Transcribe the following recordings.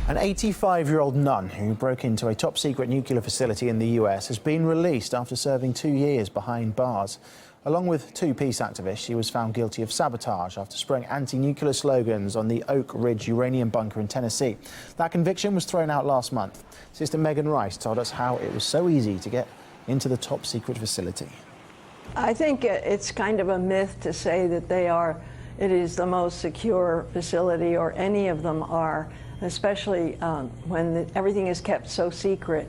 An 85-year-old nun who broke into a top-secret nuclear facility in the US has been released after serving 2 years behind bars. Along with 2 peace activists, she was found guilty of sabotage after spraying anti-nuclear slogans on the Oak Ridge uranium bunker in Tennessee. That conviction was thrown out last month. Sister Megan Rice told us how it was so easy to get into the top-secret facility. I think it's kind of a myth to say that it is the most secure facility, or any of them are, especially when everything is kept so secret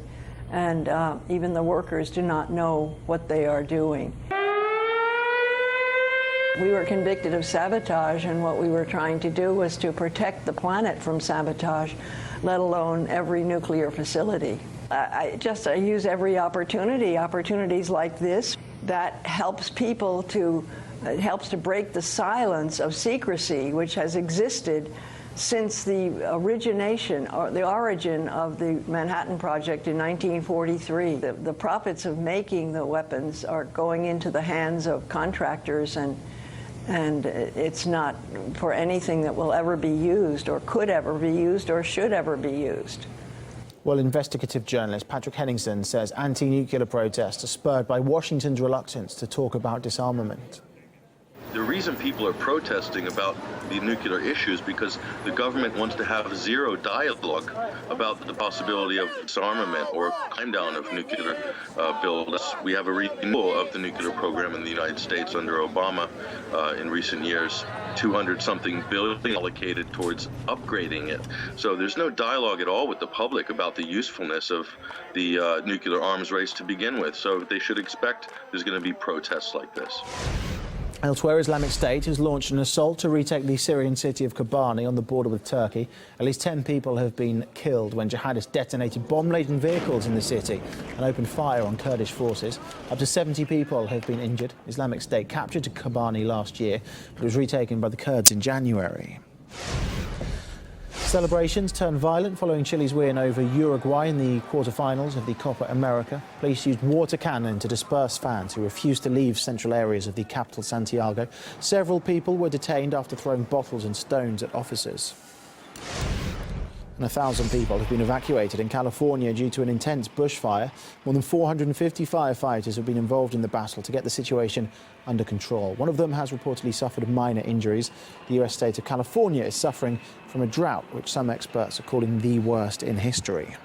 and even the workers do not know what they are doing. We were convicted of sabotage, and what we were trying to do was to protect the planet from sabotage, let alone every nuclear facility. I use every opportunities like this that helps people it helps to break the silence of secrecy which has existed since the origination or the origin of the Manhattan Project in 1943. The profits of making the weapons are going into the hands of contractors, and it's not for anything that will ever be used or could ever be used or should ever be used. Well, investigative journalist Patrick Henningsen says anti-nuclear protests are spurred by Washington's reluctance to talk about disarmament. The reason people are protesting about the nuclear issues because the government wants to have zero dialogue about the possibility of disarmament or climb down of nuclear builds. We have a renewal of the nuclear program in the United States under Obama in recent years, 200-something billion allocated towards upgrading it. So there's no dialogue at all with the public about the usefulness of the nuclear arms race to begin with. So they should expect there's going to be protests like this. Elsewhere, Islamic State has launched an assault to retake the Syrian city of Kobani on the border with Turkey. At least 10 people have been killed when jihadists detonated bomb-laden vehicles in the city and opened fire on Kurdish forces. Up to 70 people have been injured. Islamic State captured Kobani last year, but it was retaken by the Kurds in January. Celebrations turned violent following Chile's win over Uruguay in the quarter-finals of the Copa America. Police used water cannon to disperse fans who refused to leave central areas of the capital, Santiago. Several people were detained after throwing bottles and stones at officers. And 1,000 people have been evacuated in California due to an intense bushfire. More than 450 firefighters have been involved in the battle to get the situation under control. One of them has reportedly suffered minor injuries. The US state of California is suffering from a drought, which some experts are calling the worst in history.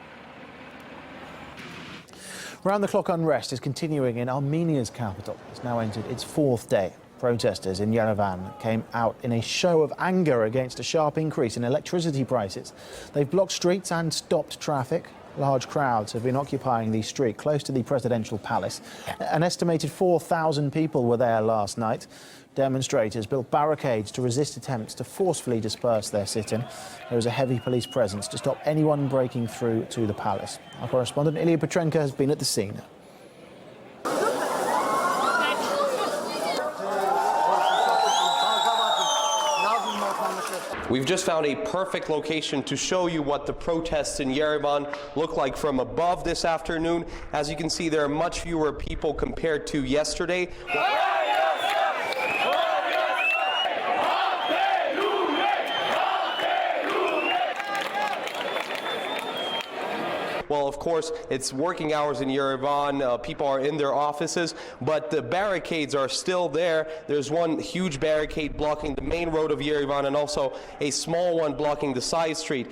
Round-the-clock unrest is continuing in Armenia's capital. It's now entered its 4th day. Protesters in Yerevan came out in a show of anger against a sharp increase in electricity prices. They've blocked streets and stopped traffic. Large crowds have been occupying the street close to the presidential palace. An estimated 4,000 people were there last night. Demonstrators built barricades to resist attempts to forcefully disperse their sit-in. There was a heavy police presence to stop anyone breaking through to the palace. Our correspondent Ilya Petrenko has been at the scene. We've just found a perfect location to show you what the protests in Yerevan look like from above this afternoon. As you can see, there are much fewer people compared to yesterday. Well, of course, it's working hours in Yerevan. People are in their offices, but the barricades are still there. There's one huge barricade blocking the main road of Yerevan and also a small one blocking the side street.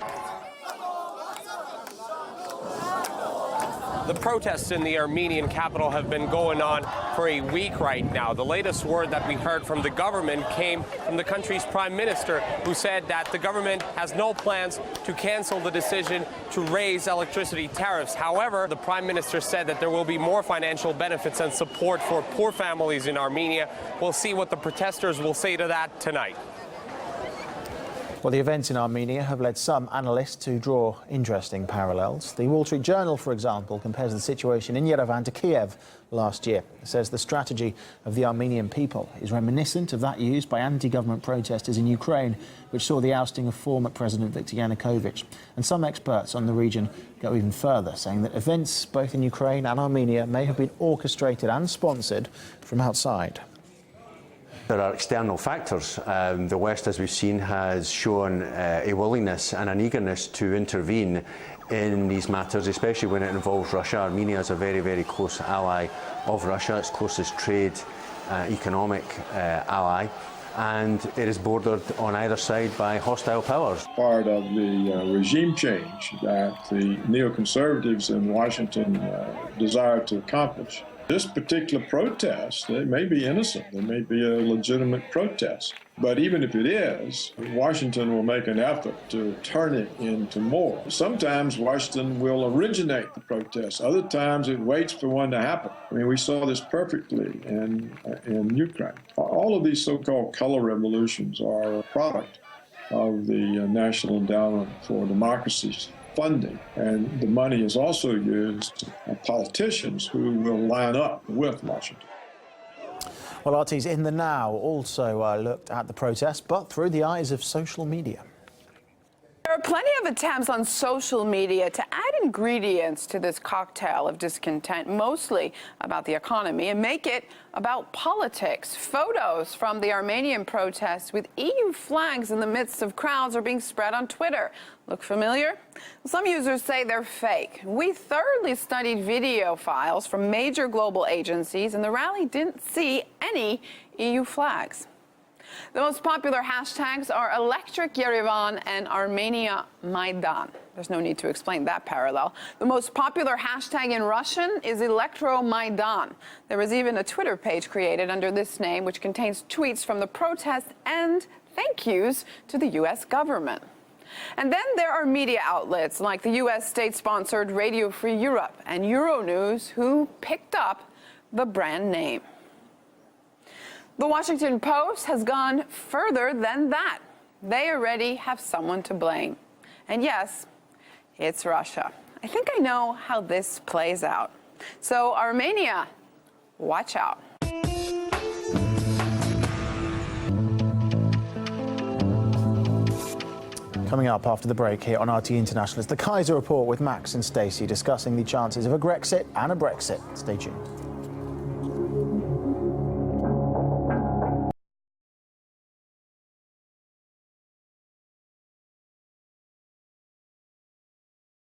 The protests in the Armenian capital have been going on for a week right now. The latest word that we heard from the government came from the country's prime minister, who said that the government has no plans to cancel the decision to raise electricity tariffs. However, the prime minister said that there will be more financial benefits and support for poor families in Armenia. We'll see what the protesters will say to that tonight. Well, the events in Armenia have led some analysts to draw interesting parallels. The Wall Street Journal, for example, compares the situation in Yerevan to Kiev last year. It says the strategy of the Armenian people is reminiscent of that used by anti-government protesters in Ukraine, which saw the ousting of former President Viktor Yanukovych. And some experts on the region go even further, saying that events both in Ukraine and Armenia may have been orchestrated and sponsored from outside. There are external factors. The West, as we've seen, has shown a willingness and an eagerness to intervene in these matters, especially when it involves Russia. Armenia is a very, very close ally of Russia, its closest trade, economic ally, and it is bordered on either side by hostile powers. Part of the regime change that the neoconservatives in Washington desire to accomplish. This particular protest, it may be innocent, it may be a legitimate protest, but even if it is, Washington will make an effort to turn it into more. Sometimes Washington will originate the protest, other times it waits for one to happen. I mean, we saw this perfectly in Ukraine. All of these so-called color revolutions are a product of the National Endowment for Democracy's funding, and the money is also used by politicians who will line up with Washington. Well, RT's In the Now also looked at the protest, but through the eyes of social media. There are plenty of attempts on social media to add ingredients to this cocktail of discontent, mostly about the economy, and make it about politics. Photos from the Armenian protests with EU flags in the midst of crowds are being spread on Twitter. Look familiar? Some users say they're fake. We thoroughly studied video files from major global agencies, and the rally didn't see any EU flags. The most popular hashtags are Electric Yerevan and Armenia Maidan. There's no need to explain that parallel. The most popular hashtag in Russian is Electro Maidan. There was even a Twitter page created under this name, which contains tweets from the protest and thank yous to the U.S. government. And then there are media outlets like the U.S. state-sponsored Radio Free Europe and Euronews, who picked up the brand name. The Washington Post has gone further than that. They already have someone to blame. And yes, it's Russia. I think I know how this plays out. So Armenia, watch out. Coming up after the break here on RT International, it's the Kaiser Report with Max and Stacey discussing the chances of a Grexit and a Brexit. Stay tuned.